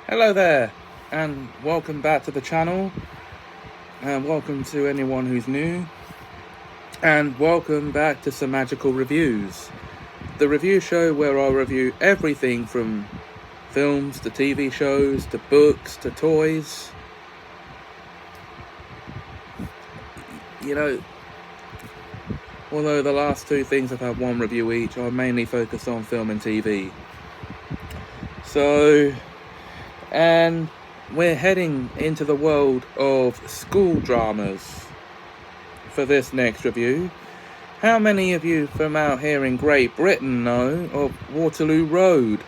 Hello there, and welcome back to the channel, and welcome to anyone who's new, and welcome back to Semajical Reviews, the review show where I review everything from films to TV shows to books to toys. Although the last two things have had one review each, I mainly focus on film and TV. And we're heading into the world of school dramas for this next review. How many of you from out here in Great Britain know of Waterloo Road?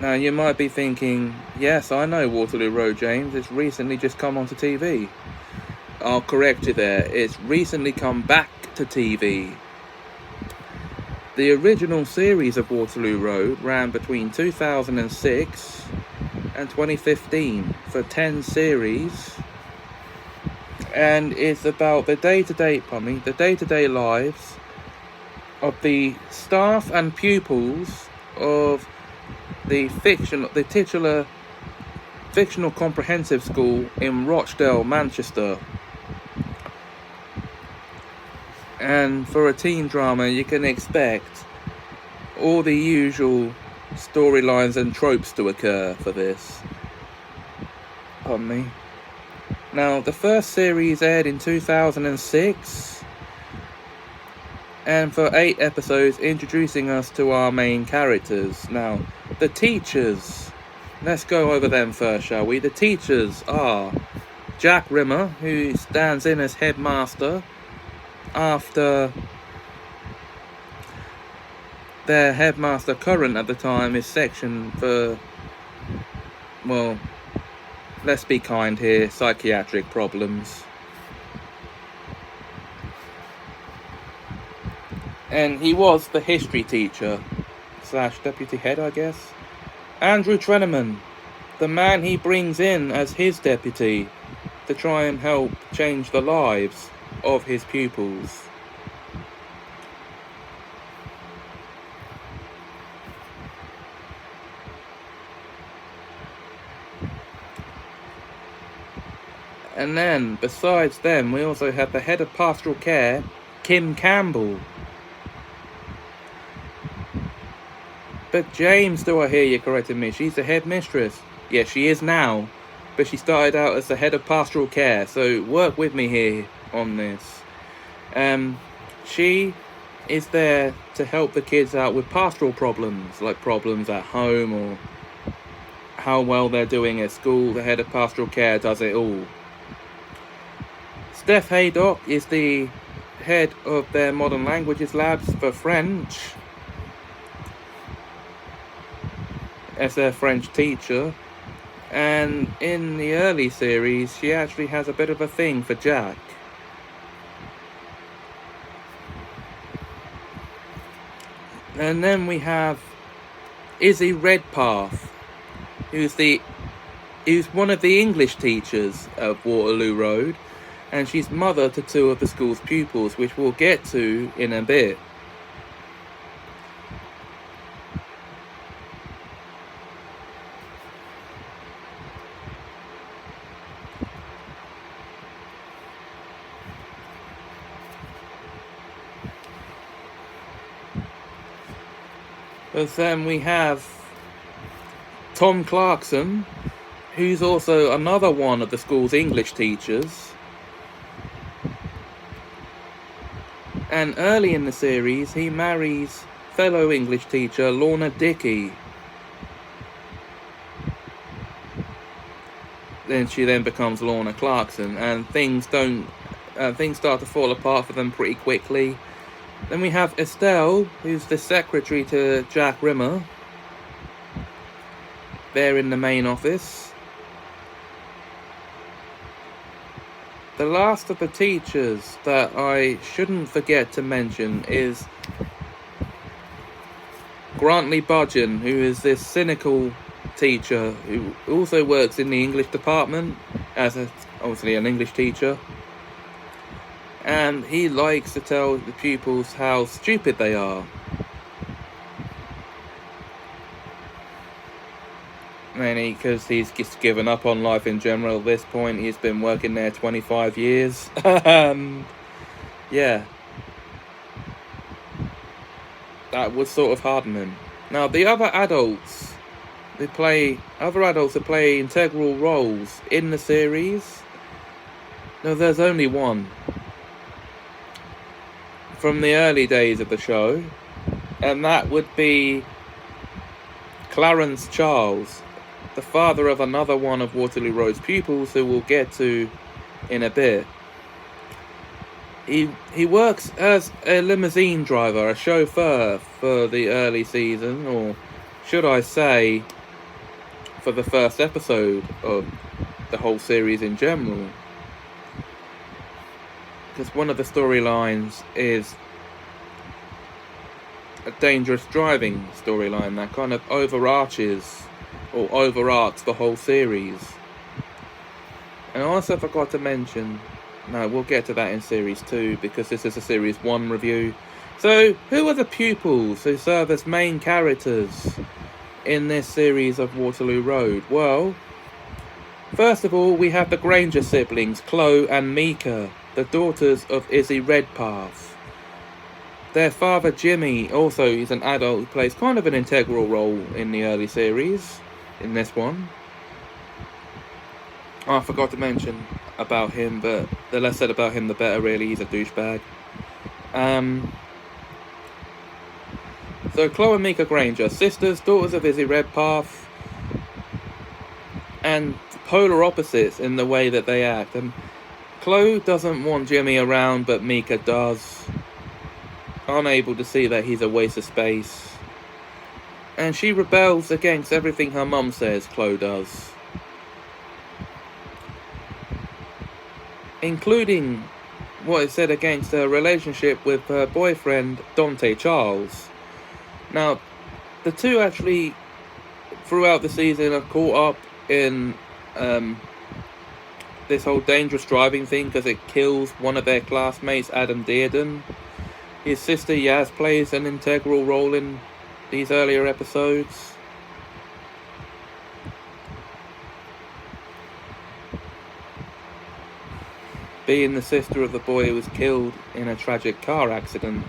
Now you might be thinking, yes, I know Waterloo Road, James. It's recently just come onto TV. I'll correct you there. It's recently come back to TV. The original series of Waterloo Road ran between 2006 and 2015 for 10 series, and it's about the day-to-day lives of the staff and pupils of the titular fictional comprehensive school in Rochdale, Manchester. And for a teen drama, you can expect all the usual storylines and tropes to occur for this. Pardon me. Now, the first series aired in 2006, and for 8 episodes, introducing us to our main characters. Now, the teachers. Let's go over them first, shall we? The teachers are Jack Rimmer, who stands in as headmaster after their headmaster current at the time is sectioned for, well, let's be kind here, psychiatric problems. And he was the history teacher / deputy head, I guess. Andrew Treneman, the man he brings in as his deputy to try and help change the lives of his pupils. And then, besides them, we also have the head of pastoral care, Kim Campbell. But James, do I hear you correcting me? She's the headmistress. Yes, she is now, but she started out as the head of pastoral care, so work with me here on this. She is there to help the kids out with pastoral problems, like problems at home or how well they're doing at school. The head of pastoral care does it all. Steph Haydock is the head of their modern languages labs for French, as their French teacher. And in the early series, she actually has a bit of a thing for Jack. And then we have Izzy Redpath, who's one of the English teachers at Waterloo Road, and she's mother to 2 of the school's pupils, which we'll get to in a bit. But then we have Tom Clarkson, who's also another one of the school's English teachers. And early in the series, he marries fellow English teacher Lorna Dickey. Then she becomes Lorna Clarkson, and things start to fall apart for them pretty quickly. Then we have Estelle, who's the secretary to Jack Rimmer. They're in the main office. The last of the teachers that I shouldn't forget to mention is Grantley Budgeon, who is this cynical teacher who also works in the English department as obviously an English teacher. And he likes to tell the pupils how stupid they are. And because he's just given up on life in general at this point. He's been working there 25 years. Yeah, that would sort of harden him. Now, the other adults that play integral roles in the series. No, there's only one. From the early days of the show, and that would be Clarence Charles, the father of another one of Waterloo Road's pupils, who we'll get to in a bit. He works as a limousine driver, a chauffeur for the early season, or should I say, for the first episode of the whole series in general. Because one of the storylines is a dangerous driving storyline that kind of overarches the whole series. And I also forgot to mention, no, we'll get to that in series 2 because this is a series 1 review. So, who are the pupils who serve as main characters in this series of Waterloo Road? Well, first of all, we have the Granger siblings, Chloe and Mika, the daughters of Izzy Redpath. Their father, Jimmy, also is an adult who plays kind of an integral role in the early series, in this one. Oh, I forgot to mention about him, but the less said about him, the better, really. He's a douchebag. So, Chloe and Mika Granger, sisters, daughters of Izzy Redpath, and polar opposites in the way that they act. And Chloe doesn't want Jimmy around, but Mika does. Unable to see that he's a waste of space. And she rebels against everything her mum says Chloe does. Including what is said against her relationship with her boyfriend, Dante Charles. Now, the two actually, throughout the season, are caught up in this whole dangerous driving thing because it kills one of their classmates, Adam Dearden. His sister Yaz plays an integral role in these earlier episodes. Being the sister of the boy who was killed in a tragic car accident.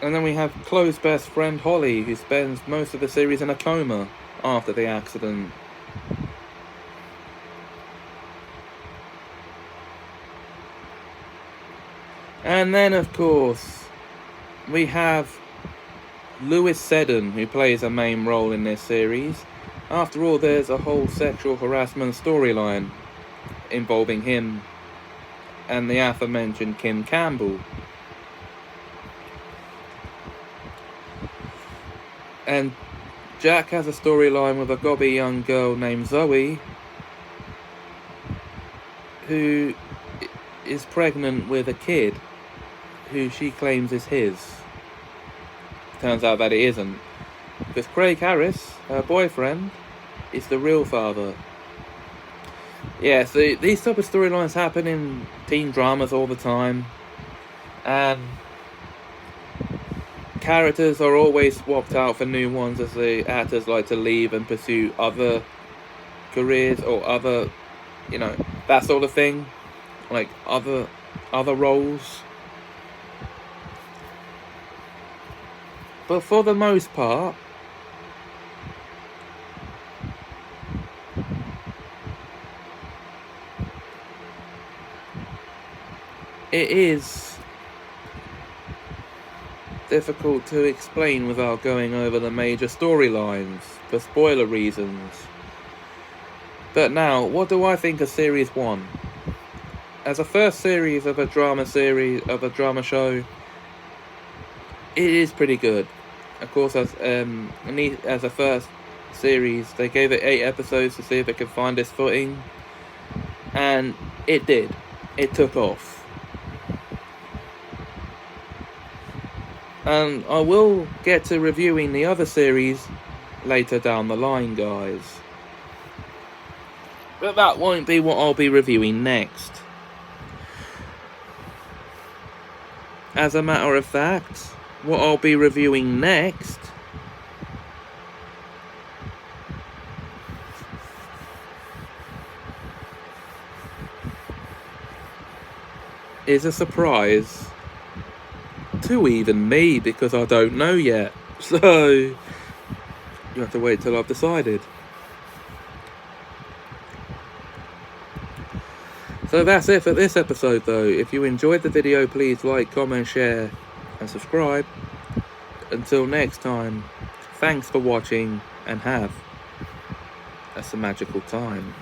And then we have Chloe's best friend Holly, who spends most of the series in a coma after the accident. And then, of course, we have Lewis Seddon, who plays a main role in this series. After all, there's a whole sexual harassment storyline involving him and the aforementioned Kim Campbell. And Jack has a storyline with a gobby young girl named Zoe, who is pregnant with a kid who she claims is his. Turns out that it isn't, because Craig Harris, her boyfriend, is the real father. Yeah, so these type of storylines happen in teen dramas all the time, and characters are always swapped out for new ones as the actors like to leave and pursue other careers or other, that sort of thing, like other roles. But for the most part, it is difficult to explain without going over the major storylines for spoiler reasons. But now, what do I think of Series 1? As a first series of a drama show, it is pretty good. Of course, as a first series, they gave it 8 episodes to see if it could find its footing, and it did. It took off. And I will get to reviewing the other series later down the line, guys. But that won't be what I'll be reviewing next. As a matter of fact, what I'll be reviewing next is a surprise to even me, because I don't know yet. So you have to wait till I've decided. So that's it for this episode though. If you enjoyed the video, please like, comment, share and subscribe. Until next time, thanks for watching and have a Semajical time.